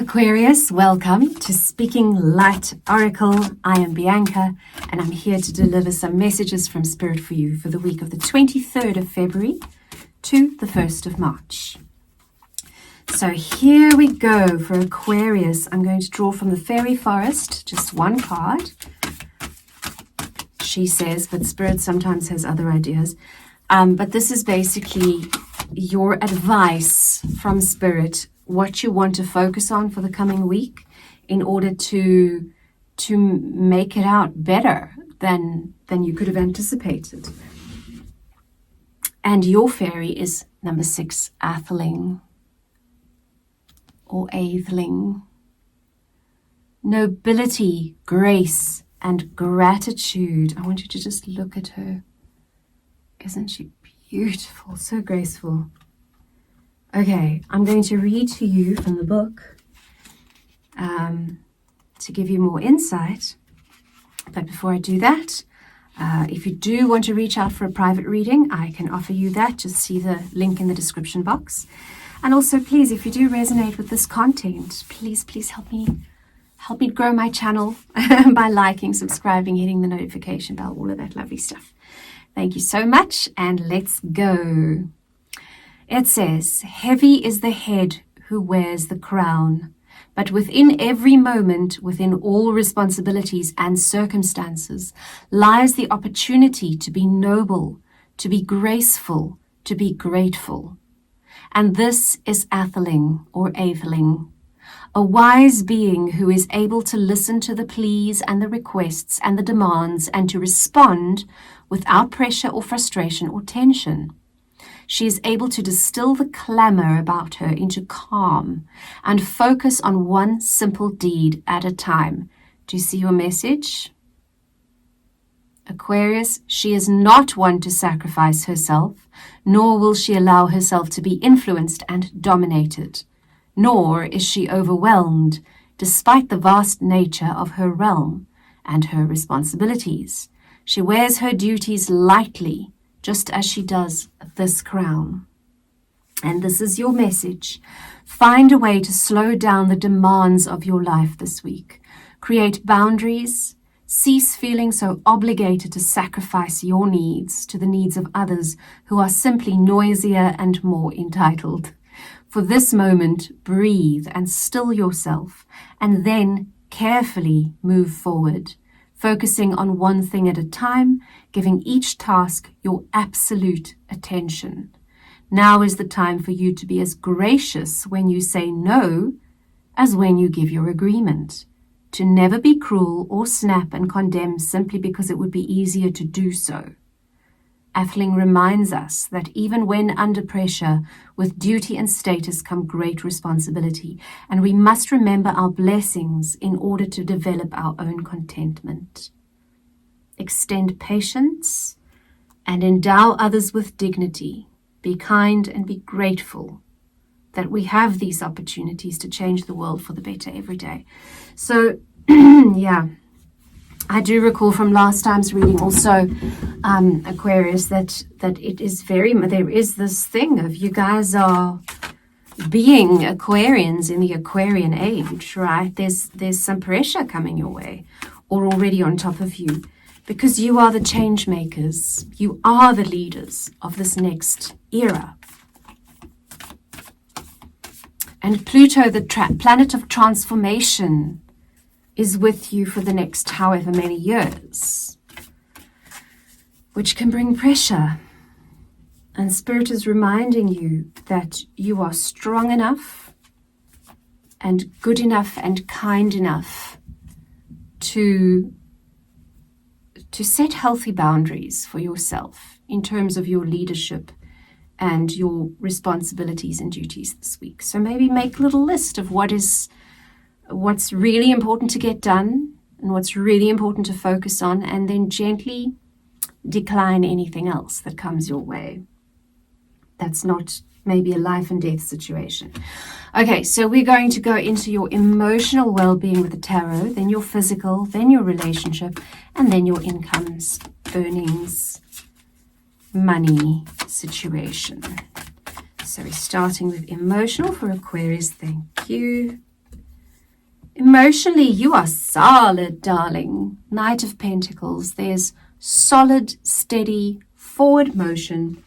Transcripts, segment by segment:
Aquarius, welcome to Speaking Light Oracle. I am Bianca, and I'm here to deliver some messages from Spirit for you for the week of the 23rd of February to the 1st of March. So here we go for Aquarius. I'm going to draw from the Fairy Forest, just one card. She says, but Spirit sometimes has other ideas. But this is basically your advice from Spirit, what you want to focus on for the coming week in order to make it out better than you could have anticipated. And your fairy is number 6, Atheling or Atheling. Nobility, grace, and gratitude. I want you to just look at her. Isn't she beautiful? So graceful. Okay, I'm going to read to you from the book to give you more insight. But before I do that, if you do want to reach out for a private reading, I can offer you that. Just see the link in the description box. And also, please, if you do resonate with this content, please help me grow my channel by liking, subscribing, hitting the notification bell, all of that lovely stuff. Thank you so much, and let's go. It says, heavy is the head who wears the crown, but within every moment, within all responsibilities and circumstances, lies the opportunity to be noble, to be graceful, to be grateful. And this is Atheling or Atheling, a wise being who is able to listen to the pleas and the requests and the demands and to respond without pressure or frustration or tension. She is able to distill the clamor about her into calm and focus on one simple deed at a time. Do you see your message? Aquarius, she is not one to sacrifice herself, nor will she allow herself to be influenced and dominated, nor is she overwhelmed, despite the vast nature of her realm and her responsibilities. She wears her duties lightly, just as she does this crown. And this is your message. Find a way to slow down the demands of your life this week. Create boundaries. Cease feeling so obligated to sacrifice your needs to the needs of others who are simply noisier and more entitled. For this moment, breathe and still yourself, and then carefully move forward, focusing on one thing at a time, giving each task your absolute attention. Now is the time for you to be as gracious when you say no as when you give your agreement. To never be cruel or snap and condemn simply because it would be easier to do so. Atheling reminds us that even when under pressure, with duty and status come great responsibility, and we must remember our blessings in order to develop our own contentment. Extend patience and endow others with dignity. Be kind and be grateful that we have these opportunities to change the world for the better every day. So, yeah. I do recall from last time's reading also, Aquarius, that it is there is this thing of you guys are being Aquarians in the Aquarian age, right? There's some pressure coming your way or already on top of you because you are the change makers. You are the leaders of this next era. And Pluto, the planet of transformation, is with you for the next however many years, which can bring pressure. And Spirit is reminding you that you are strong enough and good enough and kind enough to set healthy boundaries for yourself in terms of your leadership and your responsibilities and duties this week. So maybe make a little list of what's really important to get done and what's really important to focus on, and then gently decline anything else that comes your way. That's not maybe a life and death situation. Okay, so we're going to go into your emotional well-being with the tarot, then your physical, then your relationship, and then your incomes, earnings, money situation. So we're starting with emotional for Aquarius. Thank you. Emotionally, you are solid, darling. Knight of Pentacles. There's solid, steady, forward motion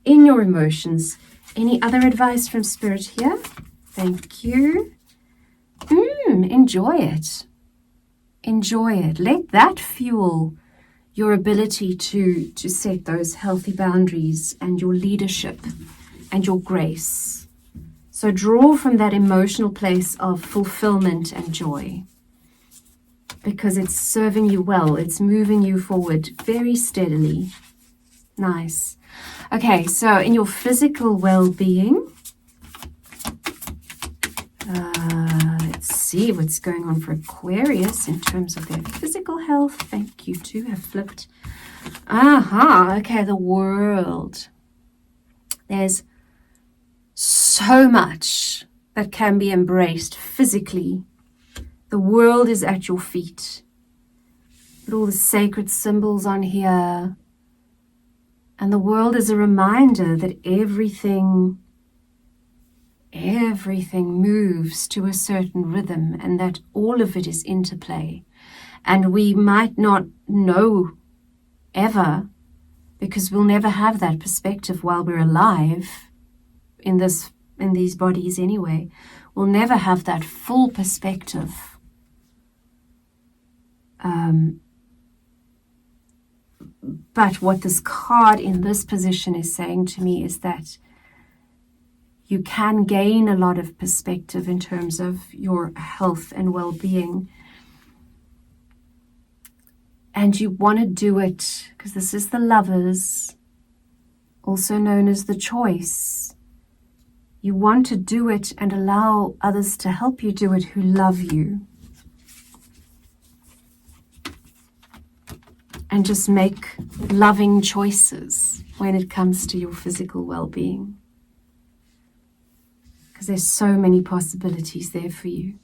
in your emotions. Any other advice from Spirit here? Thank you. Enjoy it. Enjoy it. Let that fuel your ability to set those healthy boundaries and your leadership and your grace. So draw from that emotional place of fulfillment and joy, because it's serving you well. It's moving you forward very steadily. Nice. Okay, so in your physical well-being, let's see what's going on for Aquarius in terms of their physical health. Thank you, too. Have flipped. Okay, the world. There's so much that can be embraced physically. The world is at your feet. Put all the sacred symbols on here. And the world is a reminder that everything moves to a certain rhythm, and that all of it is interplay. And we might not know ever, because we'll never have that perspective while we're alive in these bodies anyway. We'll never have that full perspective. But what this card in this position is saying to me is that you can gain a lot of perspective in terms of your health and well-being. And you want to do it, because this is the Lovers, also known as the choice. You want to do it and allow others to help you do it who love you. And just make loving choices when it comes to your physical well-being. Because there's so many possibilities there for you.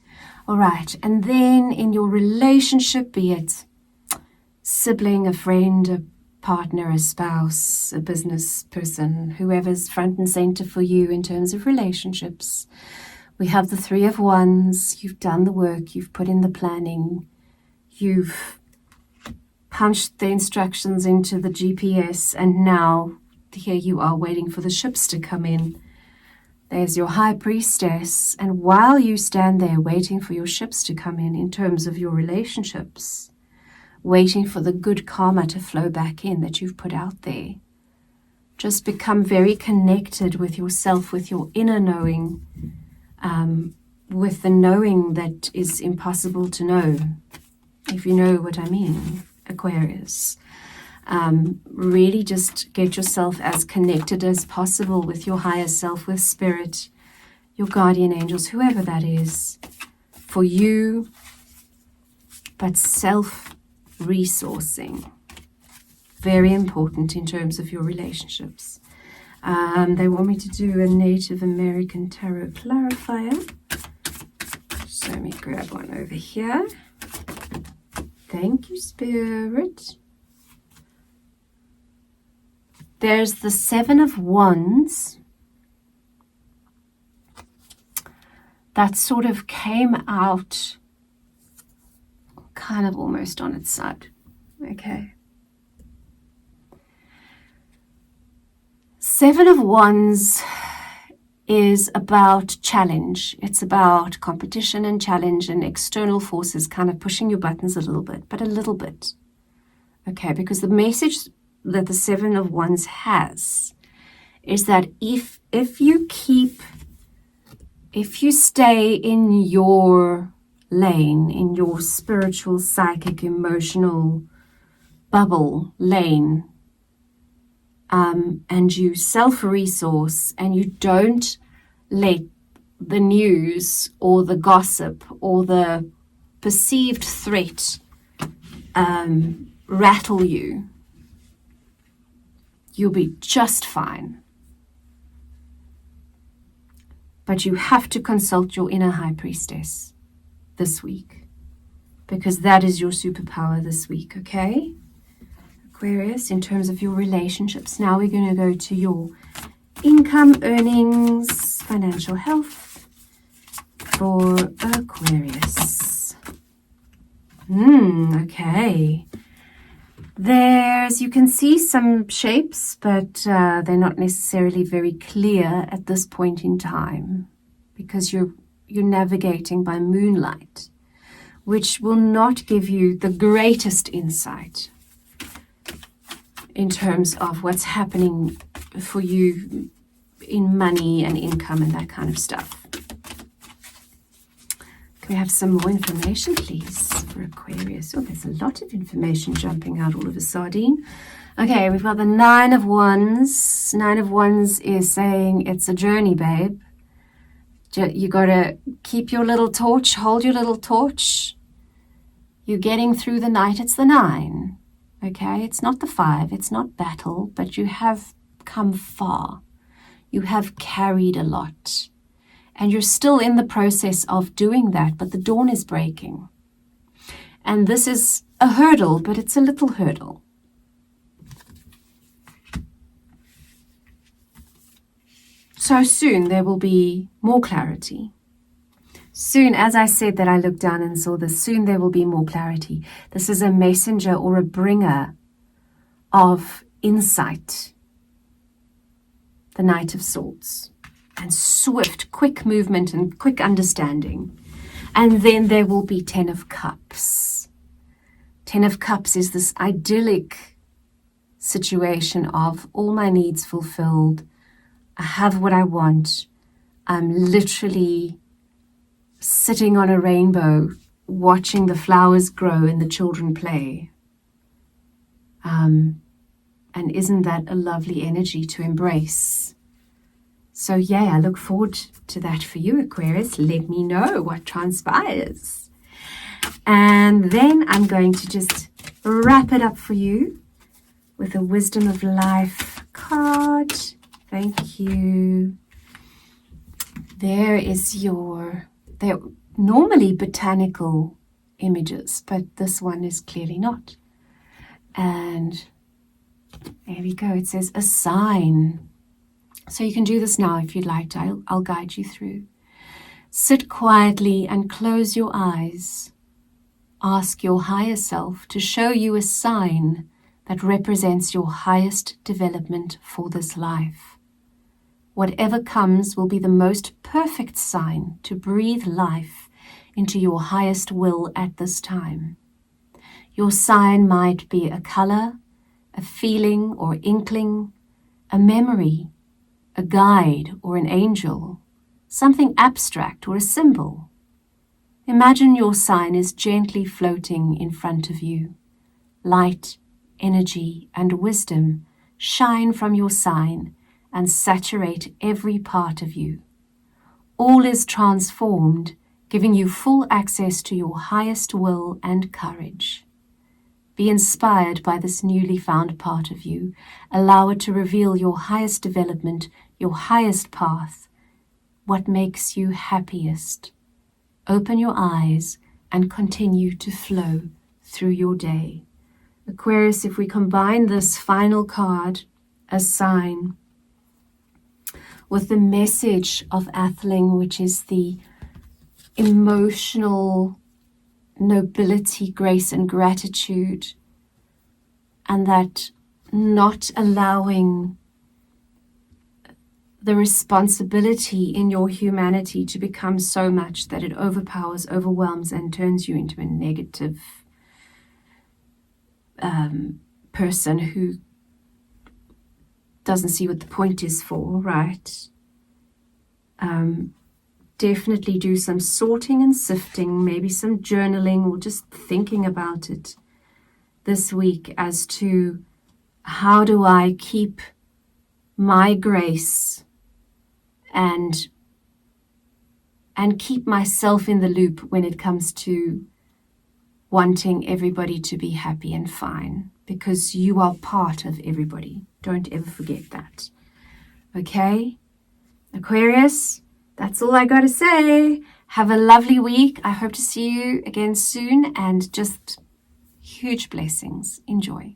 All right, and then in your relationship, be it sibling, a friend, a partner, a spouse, a business person, whoever's front and center for you in terms of relationships, we have the Three of Wands. You've done the work, you've put in the planning, you've punched the instructions into the GPS, and now here you are waiting for the ships to come in. There's your High Priestess, and while you stand there waiting for your ships to come in terms of your relationships, waiting for the good karma to flow back in that you've put out there, just become very connected with yourself, with your inner knowing, with the knowing that is impossible to know, if you know what I mean, Aquarius. Really just get yourself as connected as possible with your higher self, with spirit, your guardian angels, whoever that is for you, but self-resourcing, very important in terms of your relationships. They want me to do a Native American Tarot clarifier, so let me grab one over here. Thank you, Spirit. There's the Seven of Wands that sort of came out kind of almost on its side. Okay. Seven of Wands is about challenge. It's about competition and challenge and external forces kind of pushing your buttons a little bit, but a little bit. Okay, because the message that the Seven of Wands has is that if you stay in your lane, in your spiritual, psychic, emotional bubble lane, and you self-resource and you don't let the news or the gossip or the perceived threat rattle you, you'll be just fine. But you have to consult your inner High Priestess this week, because that is your superpower this week, okay? Aquarius, in terms of your relationships. Now we're going to go to your income, earnings, financial health for Aquarius. Okay. You can see some shapes, but they're not necessarily very clear at this point in time because you're navigating by moonlight, which will not give you the greatest insight in terms of what's happening for you in money and income and that kind of stuff. Can we have some more information, please, for Aquarius? Oh, there's a lot of information jumping out all of a sudden. Okay, we've got the Nine of Wands. Nine of Wands is saying it's a journey, babe. You got to keep your little torch, hold your little torch. You're getting through the night. It's the 9. Okay, it's not the 5. It's not battle, but you have come far. You have carried a lot. And you're still in the process of doing that, but the dawn is breaking. And this is a hurdle, but it's a little hurdle. So soon there will be more clarity. Soon, as I said that I looked down and saw this, soon there will be more clarity. This is a messenger or a bringer of insight. The Knight of Swords. And swift, quick movement and quick understanding. And then there will be 10 of Cups. 10 of Cups is this idyllic situation of all my needs fulfilled. I have what I want. I'm literally sitting on a rainbow, watching the flowers grow and the children play. And isn't that a lovely energy to embrace? So yeah, I look forward to that for you, Aquarius. Let me know what transpires. And then I'm going to just wrap it up for you with a Wisdom of Life card. Thank you. They're normally botanical images, but this one is clearly not. And there we go. It says a sign. So you can do this now if you'd like to. I'll guide you through. Sit quietly and close your eyes. Ask your higher self to show you a sign that represents your highest development for this life. Whatever comes will be the most perfect sign to breathe life into your highest will at this time. Your sign might be a color, a feeling or inkling, a memory, a guide or an angel, something abstract or a symbol. Imagine your sign is gently floating in front of you. Light, energy, and wisdom shine from your sign and saturate every part of you. All is transformed, giving you full access to your highest will and courage. Be inspired by this newly found part of you. Allow it to reveal your highest development, your highest path, what makes you happiest. Open your eyes and continue to flow through your day. Aquarius, if we combine this final card, a sign, with the message of Atheling, which is the emotional nobility, grace, and gratitude, and that not allowing the responsibility in your humanity to become so much that it overpowers, overwhelms, and turns you into a negative person who doesn't see what the point is for, right? Definitely do some sorting and sifting, maybe some journaling or just thinking about it this week as to how do I keep my grace and keep myself in the loop when it comes to wanting everybody to be happy and fine, because you are part of everybody. Don't ever forget that. Okay? Aquarius, that's all I got to say. Have a lovely week. I hope to see you again soon, and just huge blessings. Enjoy.